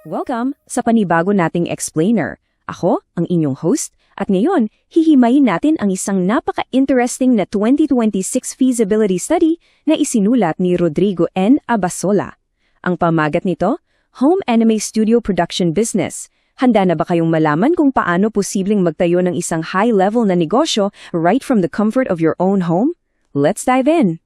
Welcome sa panibago nating explainer. Ako, ang inyong host, at ngayon, hihimayin natin ang isang napaka-interesting na 2026 feasibility study na isinulat ni Rodrigo N. Abasola. Ang pamagat nito, Home Anime Studio Production Business. Handa na ba kayong malaman kung paano posibleng magtayo ng isang high-level na negosyo right from the comfort of your own home? Let's dive in!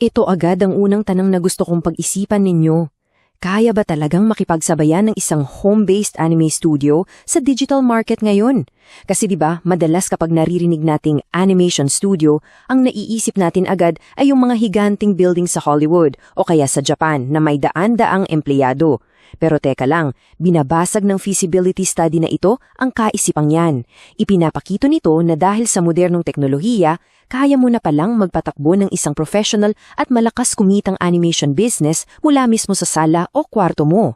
Ito agad ang unang tanong na gusto kong pag-isipan ninyo. Kaya ba talagang makipagsabayan ng isang home-based anime studio sa digital market ngayon? Kasi 'di ba, madalas kapag naririnig nating animation studio, ang naiisip natin agad ay yung mga higanting building sa Hollywood o kaya sa Japan na may daan-daang empleyado. Pero teka lang, binabasag ng feasibility study na ito ang kaisipang yan. Ipinapakito nito na dahil sa modernong teknolohiya, kaya mo na palang magpatakbo ng isang professional at malakas kumitang animation business mula mismo sa sala o kwarto mo.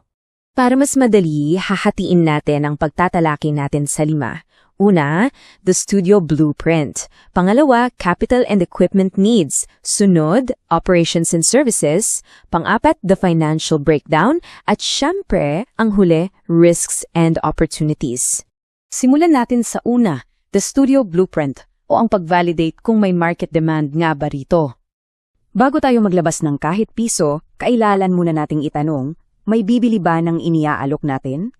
Para mas madali, hahatiin natin ang pagtatalaki natin sa 5. Una, the studio blueprint. Pangalawa, capital and equipment needs. Sunod, operations and services. Pang-apat, the financial breakdown. At syempre, ang huli, risks and opportunities. Simulan natin sa una, the studio blueprint, o ang pag-validate kung may market demand nga ba rito. Bago tayo maglabas ng kahit piso, kailangan muna nating itanong, may bibili ba ng iniaalok natin?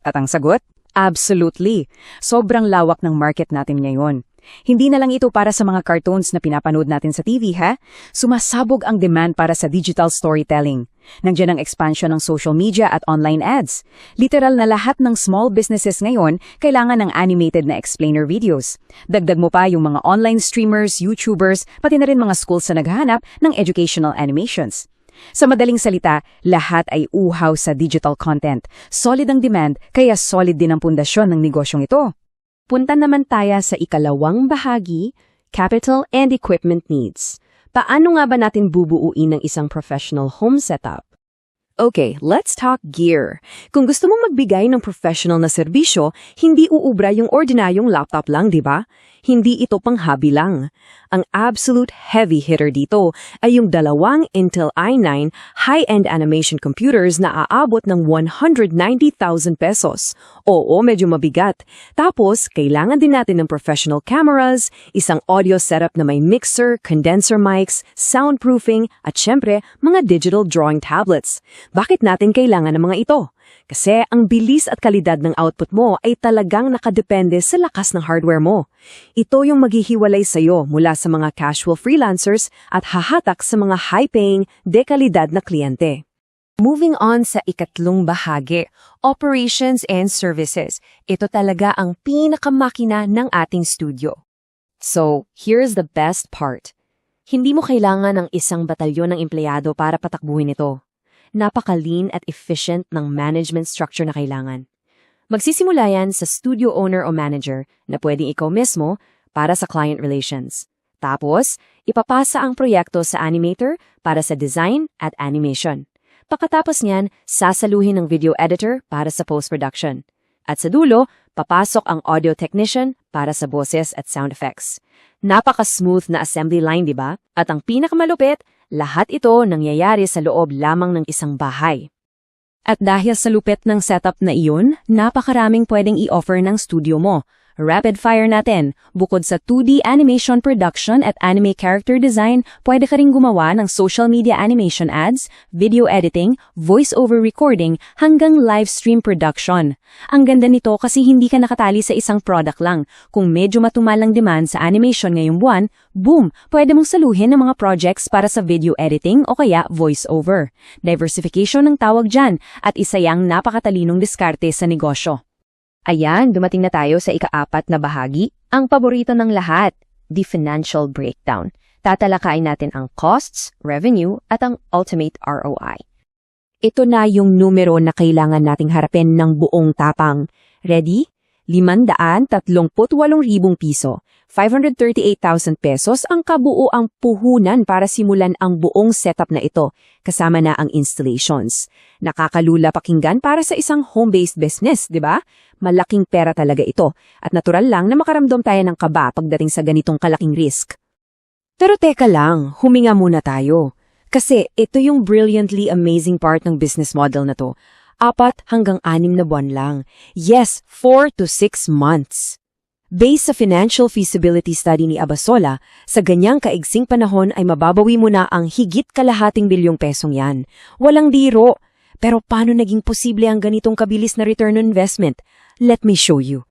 At ang sagot? Absolutely. Sobrang lawak ng market natin ngayon. Hindi na lang ito para sa mga cartoons na pinapanood natin sa TV, ha? Sumasabog ang demand para sa digital storytelling. Nandiyan ang expansion ng social media at online ads. Literal na lahat ng small businesses ngayon kailangan ng animated na explainer videos. Dagdag mo pa yung mga online streamers, YouTubers, pati na rin mga schools na naghahanap ng educational animations. Sa madaling salita, lahat ay uhaw sa digital content. Solid ang demand, kaya solid din ang pundasyon ng negosyong ito. Punta naman tayo sa ikalawang bahagi, capital and equipment needs. Paano nga ba natin bubuuin ng isang professional home setup? Okay, let's talk gear. Kung gusto mong magbigay ng professional na serbisyo, hindi uubra yung ordinaryong laptop lang, di ba? Hindi ito pang hobby lang. Ang absolute heavy hitter dito ay yung dalawang Intel i9 high-end animation computers na aabot ng 190,000 pesos. Oo, medyo mabigat. Tapos, kailangan din natin ng professional cameras, isang audio setup na may mixer, condenser mics, soundproofing, at syempre, mga digital drawing tablets. Bakit natin kailangan ng mga ito? Kasi ang bilis at kalidad ng output mo ay talagang nakadepende sa lakas ng hardware mo. Ito yung maghihiwalay sa'yo mula sa mga casual freelancers at hahatak sa mga high-paying, dekalidad na kliyente. Moving on sa ikatlong bahagi, operations and services. Ito talaga ang pinakamakina ng ating studio. So, here's the best part. Hindi mo kailangan ng isang batalyon ng empleyado para patakbuhin ito. Napaka-lean at efficient ng management structure na kailangan. Magsisimula yan sa studio owner o manager na pwedeng ikaw mismo para sa client relations. Tapos, ipapasa ang proyekto sa animator para sa design at animation. Pagkatapos niyan, sasaluhin ng video editor para sa post-production. At sa dulo, papasok ang audio technician para sa boses at sound effects. Napaka-smooth na assembly line, di ba? At ang pinakamalupit, lahat ito nangyayari sa loob lamang ng isang bahay. At dahil sa lupit ng setup na iyon, napakaraming pwedeng i-offer ng studio mo. Rapid fire natin. Bukod sa 2D animation production at anime character design, pwede ka rin gumawa ng social media animation ads, video editing, voice-over recording, hanggang live stream production. Ang ganda nito kasi hindi ka nakatali sa isang product lang. Kung medyo matumal ang demand sa animation ngayong buwan, boom! Pwede mong saluhin ng mga projects para sa video editing o kaya voice-over. Diversification ng tawag dyan at isa yang napakatalinong diskarte sa negosyo. Ayan, dumating na tayo sa ika-4 na bahagi, ang paborito ng lahat, the financial breakdown. Tatalakayin natin ang costs, revenue, at ang ultimate ROI. Ito na yung numero na kailangan nating harapin ng buong tapang. Ready? 538,000 piso. 538,000 pesos ang kabuuang puhunan para simulan ang buong setup na ito, kasama na ang installations. Nakakalula pakinggan para sa isang home-based business, di ba? Malaking pera talaga ito, at natural lang na makaramdam tayo ng kaba pagdating sa ganitong kalaking risk. Pero teka lang, huminga muna tayo. Kasi ito yung brilliantly amazing part ng business model na to. 4 hanggang 6 na buwan lang. Yes, 4 to 6 months. Based sa financial feasibility study ni Abasola, sa ganyang kaigsing panahon ay mababawi mo na ang higit kalahating bilyong pesong yan. Walang biro. Pero paano naging posible ang ganitong kabilis na return on investment? Let me show you.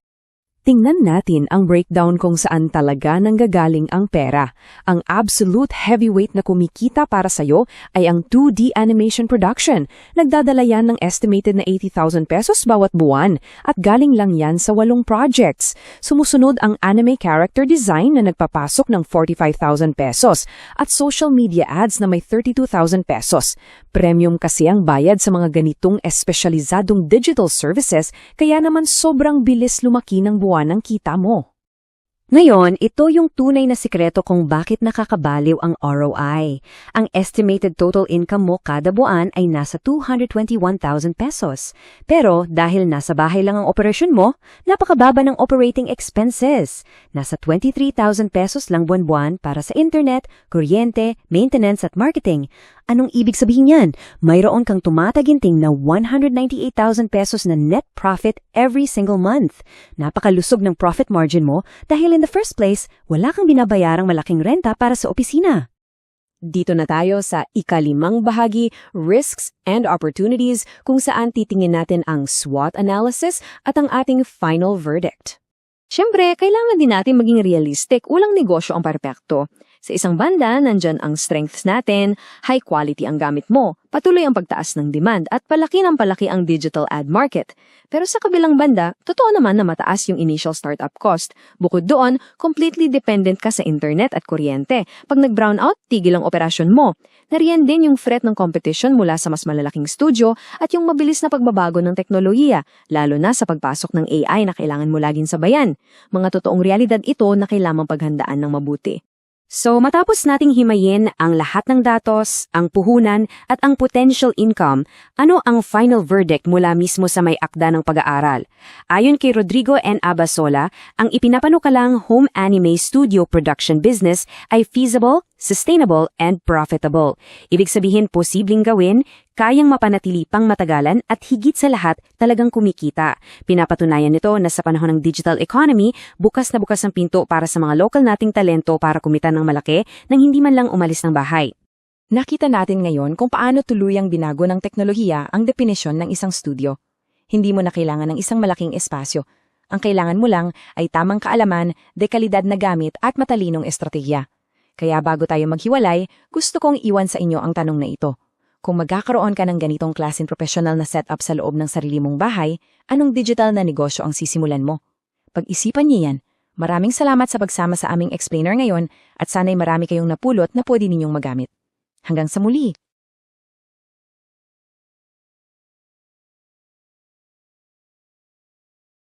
Tingnan natin ang breakdown kung saan talaga nanggagaling ang pera. Ang absolute heavyweight na kumikita para sa'yo ay ang 2D animation production. Nagdadala yan ng estimated na 80,000 pesos bawat buwan at galing lang yan sa 8 projects. Sumusunod ang anime character design na nagpapasok ng 45,000 pesos at social media ads na may 32,000 pesos. Premium kasi ang bayad sa mga ganitong espesyalizadong digital services kaya naman sobrang bilis lumaki ng buwan ng kita mo. Ngayon, ito yung tunay na sikreto kung bakit nakakabaliw ang ROI. Ang estimated total income mo kada buwan ay nasa 221,000 pesos. Pero dahil nasa bahay lang ang operasyon mo, napakababa ng operating expenses. Nasa 23,000 pesos lang buwan-buwan para sa internet, kuryente, maintenance at marketing. Anong ibig sabihin yan? Mayroon kang tumataginting na 198,000 pesos na net profit every single month. Napakalusog ng profit margin mo dahil in the first place, wala kang binabayarang malaking renta para sa opisina. Dito na tayo sa ika-5 bahagi, risks and opportunities, kung saan titingin natin ang SWOT analysis at ang ating final verdict. Siyempre, kailangan din natin maging realistic, walang negosyo ang perpekto. Sa isang banda, nandyan ang strengths natin, high quality ang gamit mo, patuloy ang pagtaas ng demand at palaki ng palaki ang digital ad market. Pero sa kabilang banda, totoo naman na mataas yung initial startup cost. Bukod doon, completely dependent ka sa internet at kuryente. Pag nag-brown out, tigil ang operasyon mo. Nariyan din yung threat ng competition mula sa mas malalaking studio at yung mabilis na pagbabago ng teknolohiya, lalo na sa pagpasok ng AI na kailangan mo laging sabayan. Mga totoong realidad ito na kailangang paghandaan ng mabuti. So matapos nating himayin ang lahat ng datos, ang puhunan at ang potential income, ano ang final verdict mula mismo sa may akda ng pag-aaral? Ayon kay Rodrigo N. Abasola, ang ipinapanukalang home anime studio production business ay feasible, sustainable, and profitable. Ibig sabihin posibleng gawin, kayang mapanatili pang matagalan at higit sa lahat talagang kumikita. Pinapatunayan nito na sa panahon ng digital economy, bukas na bukas ang pinto para sa mga local nating talento para kumita ng malaki nang hindi man lang umalis ng bahay. Nakita natin ngayon kung paano tuluyang binago ng teknolohiya ang definisyon ng isang studio. Hindi mo na kailangan ng isang malaking espasyo. Ang kailangan mo lang ay tamang kaalaman, dekalidad na gamit at matalinong estratehiya. Kaya bago tayo maghiwalay, gusto kong iwan sa inyo ang tanong na ito. Kung magkakaroon ka ng ganitong klaseng professional na setup sa loob ng sarili mong bahay, anong digital na negosyo ang sisimulan mo? Pag-isipan niyo yan. Maraming salamat sa pagsama sa aming explainer ngayon at sana'y marami kayong napulot na pwede ninyong magamit. Hanggang sa muli!